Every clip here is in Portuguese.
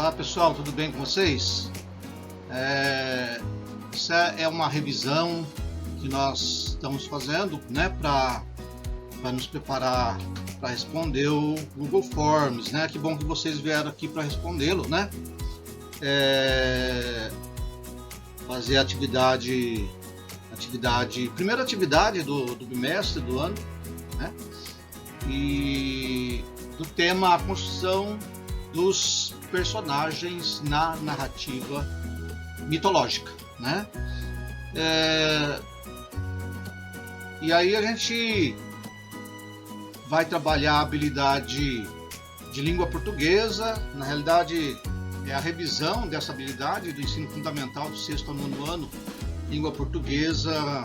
Olá pessoal, tudo bem com vocês? Essa é uma revisão que nós estamos fazendo, né, para nos preparar para responder o Google Forms, né? Que bom que vocês vieram aqui para respondê-lo, né? Fazer a primeira atividade do bimestre do ano, né? E do tema a construção dos personagens na narrativa mitológica, né? E aí a gente vai trabalhar a habilidade de língua portuguesa. Na realidade é a revisão dessa habilidade do ensino fundamental do 6º ao 9º ano, língua portuguesa,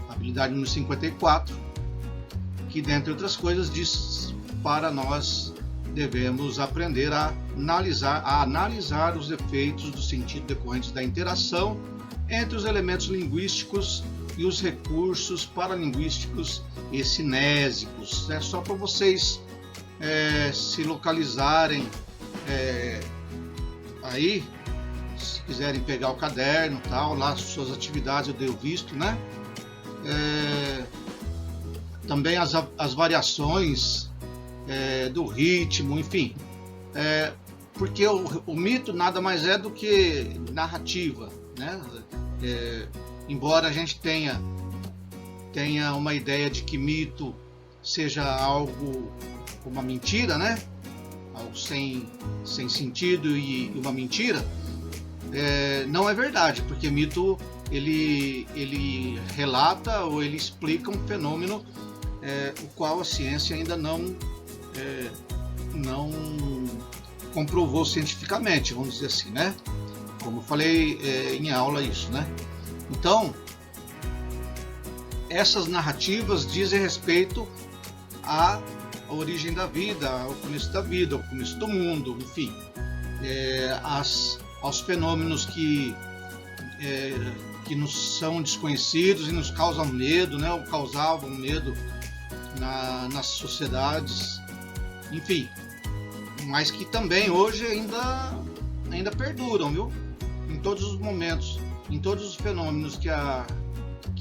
habilidade número 54, que dentre outras coisas diz para nós devemos aprender a analisar os efeitos do sentido decorrentes da interação entre os elementos linguísticos e os recursos paralinguísticos e cinésicos. É só para vocês se localizarem aí, se quiserem pegar o caderno, tal, lá suas atividades eu dei o visto, né? Também as variações do ritmo, enfim, porque o mito nada mais é do que narrativa, né? Embora a gente tenha uma ideia de que mito seja algo, uma mentira, né? Algo sem sentido e uma mentira, não é verdade, porque mito ele relata ou ele explica um fenômeno o qual a ciência ainda não comprovou cientificamente, vamos dizer assim, né? Como eu falei em aula isso, né? Então, essas narrativas dizem respeito à origem da vida, ao começo da vida, ao começo do mundo, enfim, aos fenômenos que nos são desconhecidos e nos causam medo, né? Ou causavam medo nas sociedades, enfim, mas que também hoje ainda perduram, viu? Em todos os momentos, em todos os fenômenos que a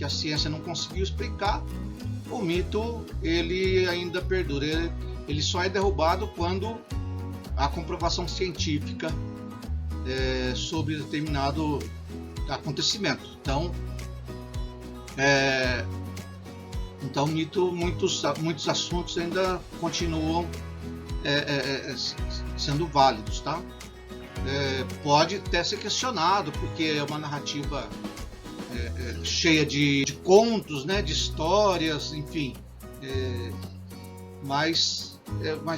ciência não conseguiu explicar, o mito ele ainda perdura. Ele só é derrubado quando há comprovação científica sobre determinado acontecimento. Então, mito, muitos assuntos ainda continuam sendo válidos, tá? Pode até ser questionado, porque é uma narrativa cheia de contos, né, de histórias, enfim, mas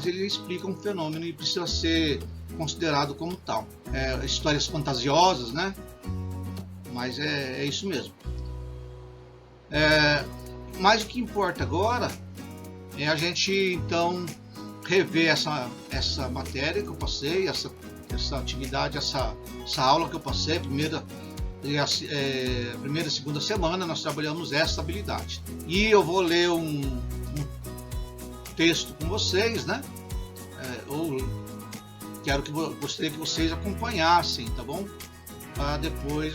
ele explica um fenômeno e precisa ser considerado como tal. Histórias fantasiosas, né? Mas é isso mesmo. Mas o que importa agora é a gente então rever essa matéria que eu passei, essa atividade, essa aula que eu passei, primeira e segunda semana nós trabalhamos essa habilidade. E eu vou ler um texto com vocês, né? Gostaria que vocês acompanhassem, tá bom? Para depois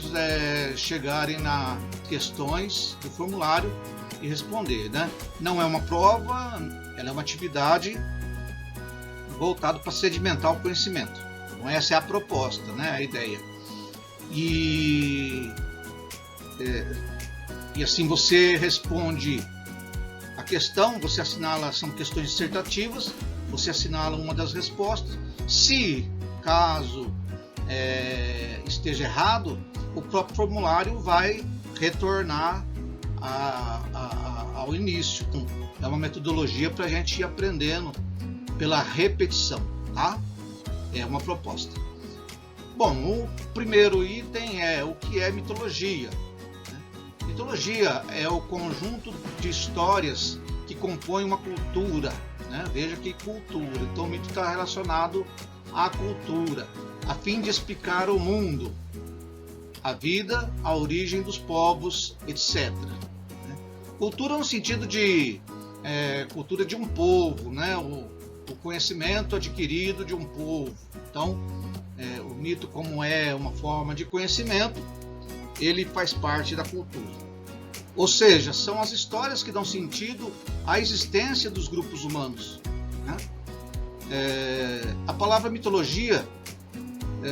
chegarem nas questões do formulário e responder, né? Não é uma prova, ela é uma atividade voltada para sedimentar o conhecimento. Então essa é a proposta, né? A ideia. E assim você responde a questão, você assinala, são questões dissertativas, você assinala uma das respostas. Se caso esteja errado, o próprio formulário vai retornar ao início. É uma metodologia para a gente ir aprendendo pela repetição, tá? É uma proposta. Bom, o primeiro item é o que é mitologia. Mitologia é o conjunto de histórias que compõem uma cultura, né? Veja que cultura. Então o mito está relacionado à cultura, a fim de explicar o mundo, a vida, a origem dos povos, etc. Cultura no sentido de cultura de um povo, né? o conhecimento adquirido de um povo. Então, o mito, como é uma forma de conhecimento, ele faz parte da cultura. Ou seja, são as histórias que dão sentido à existência dos grupos humanos, né? A palavra mitologia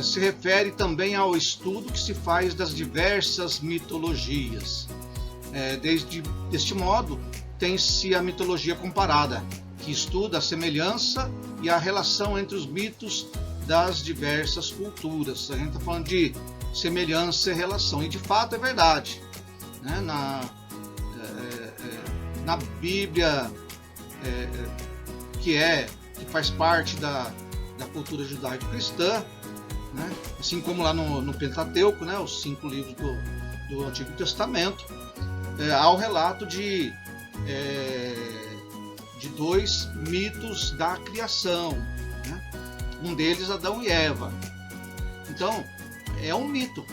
se refere também ao estudo que se faz das diversas mitologias. Deste modo, tem-se a mitologia comparada, que estuda a semelhança e a relação entre os mitos das diversas culturas. A gente está falando de semelhança e relação, e de fato é verdade, né? Na Bíblia, que faz parte da cultura judaico-cristã, né? Assim como lá no Pentateuco, né? Os 5 livros do Antigo Testamento, há o relato de 2 mitos da criação, né? Um deles, Adão e Eva. Então, é um mito.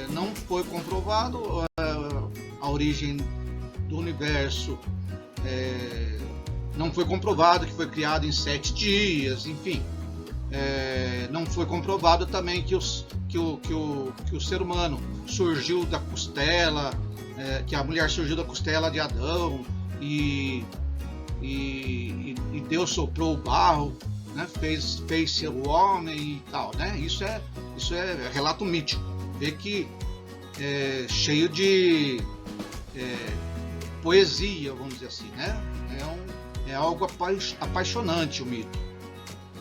Não foi comprovado a origem do universo. Não foi comprovado que foi criado em 7 dias, enfim. Não foi comprovado também que o ser humano surgiu da costela, que a mulher surgiu da costela de Adão e Deus soprou o barro, né? fez o homem e tal, né? Isso é relato mítico. Vê que cheio de poesia, vamos dizer assim, né? É algo apaixonante o mito.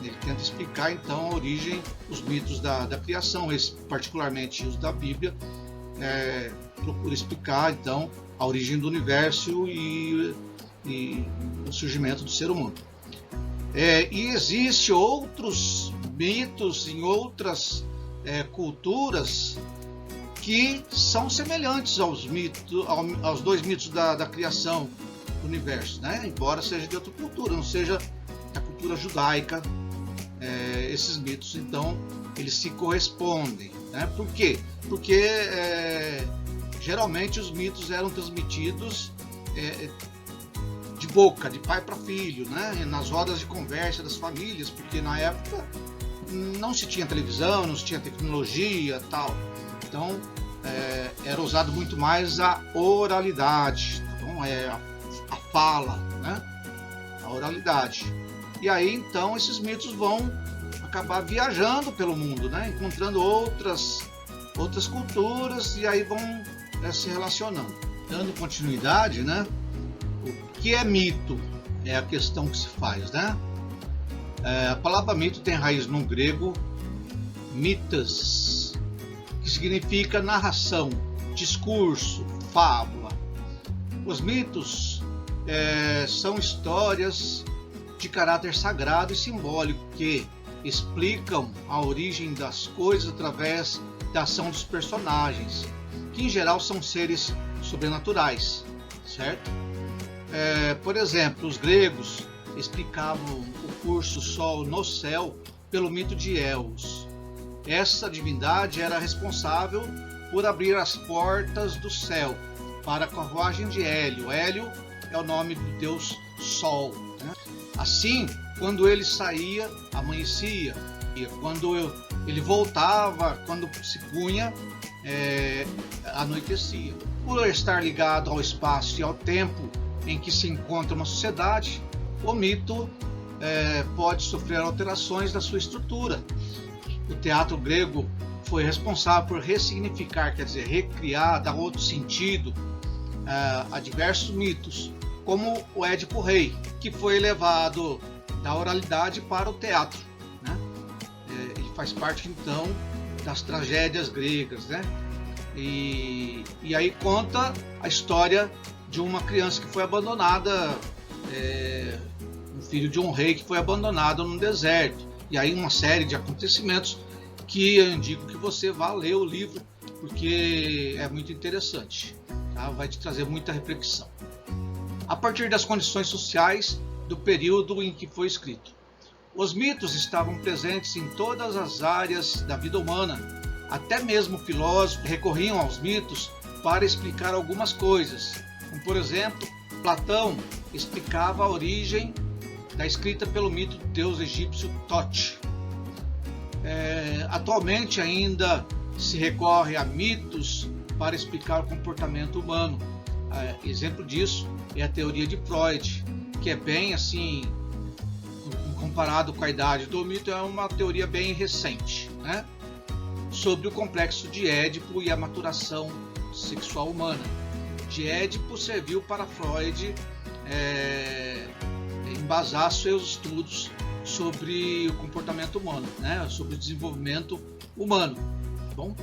Ele tenta explicar então a origem, os mitos da criação, particularmente os da Bíblia, procura explicar então a origem do universo e o surgimento do ser humano. E existem outros mitos em outras culturas que são semelhantes aos 2 mitos da criação do universo, né? Embora seja de outra cultura, não seja da cultura judaica. Esses mitos, então, eles se correspondem, né? Por quê? Porque geralmente os mitos eram transmitidos de boca, de pai para filho, né? Nas rodas de conversa das famílias, porque na época não se tinha televisão, não se tinha tecnologia, tal. Então era usado muito mais a oralidade, então a fala, né? A oralidade. E aí então esses mitos vão acabar viajando pelo mundo, né? Encontrando outras culturas e aí vão se relacionando. Dando continuidade, né? O que é mito? É a questão que se faz, né? A palavra mito tem raiz no grego mitas, que significa narração, discurso, fábula. Os mitos são histórias de caráter sagrado e simbólico que explicam a origem das coisas através da ação dos personagens, que em geral são seres sobrenaturais, certo? Por exemplo, os gregos explicavam o curso Sol no céu pelo mito de Eos. Essa divindade era responsável por abrir as portas do céu para a carruagem de Hélio. Hélio é o nome do deus Sol, né? Assim, quando ele saía, amanhecia, e quando ele voltava, quando se punha, anoitecia. Por estar ligado ao espaço e ao tempo em que se encontra uma sociedade, o mito pode sofrer alterações da sua estrutura. O teatro grego foi responsável por ressignificar, quer dizer, recriar, dar outro sentido a diversos mitos, como o Édipo Rei, que foi levado da oralidade para o teatro, né? Ele faz parte então das tragédias gregas, né? E aí conta a história de uma criança que foi abandonada, um filho de um rei que foi abandonado no deserto. E aí uma série de acontecimentos que eu indico que você vá ler o livro, porque é muito interessante, tá? Vai te trazer muita reflexão. A partir das condições sociais do período em que foi escrito. Os mitos estavam presentes em todas as áreas da vida humana. Até mesmo filósofos recorriam aos mitos para explicar algumas coisas. Como, por exemplo, Platão explicava a origem escrita pelo mito do deus egípcio Tote. Atualmente ainda se recorre a mitos para explicar o comportamento humano. Exemplo disso é a teoria de Freud, que é bem assim, comparado com a idade do mito, é uma teoria bem recente, né? Sobre o complexo de Édipo e a maturação sexual humana. De Édipo serviu para Freud embasar seus estudos sobre o comportamento humano, né? Sobre o desenvolvimento humano, tá bom?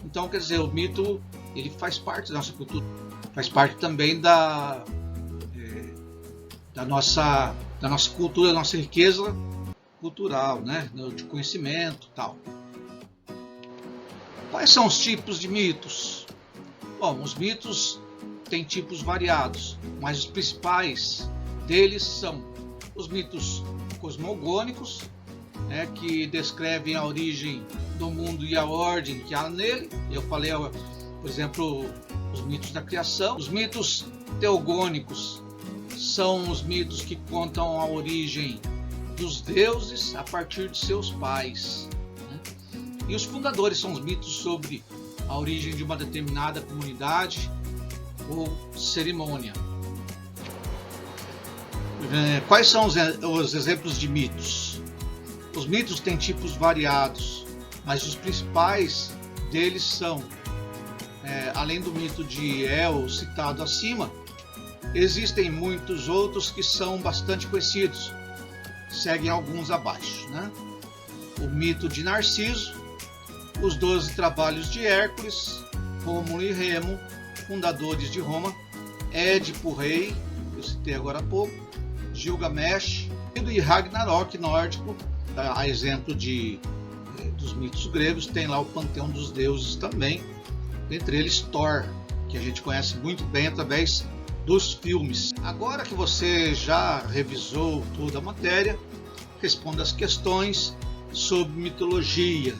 Então, quer dizer, o mito ele faz parte da nossa cultura, faz parte também da nossa cultura, da nossa riqueza cultural, né? De conhecimento e tal. Quais são os tipos de mitos? Bom, os mitos têm tipos variados, mas os principais deles são os mitos cosmogônicos, né, que descrevem a origem do mundo e a ordem que há nele. Eu falei, por exemplo, os mitos da criação. Os mitos teogônicos são os mitos que contam a origem dos deuses a partir de seus pais, né? E os fundadores são os mitos sobre a origem de uma determinada comunidade ou cerimônia. Quais são os exemplos de mitos? Os mitos têm tipos variados, mas os principais deles são, além do mito de El citado acima, existem muitos outros que são bastante conhecidos. Seguem alguns abaixo, né? O mito de Narciso, os 12 trabalhos de Hércules, Rômulo e Remo, fundadores de Roma, Édipo Rei, eu citei agora há pouco, Gilgamesh e Ragnarok nórdico, a exemplo dos mitos gregos. Tem lá o panteão dos deuses também, entre eles Thor, que a gente conhece muito bem através dos filmes. Agora que você já revisou toda a matéria, responda as questões sobre mitologia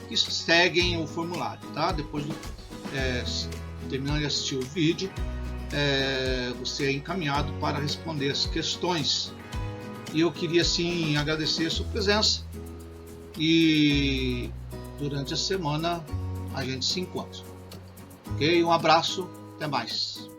que seguem o formulário, tá? Depois terminando de assistir o vídeo, você é encaminhado para responder as questões. E eu queria sim agradecer a sua presença, e durante a semana a gente se encontra. Ok? Um abraço, até mais.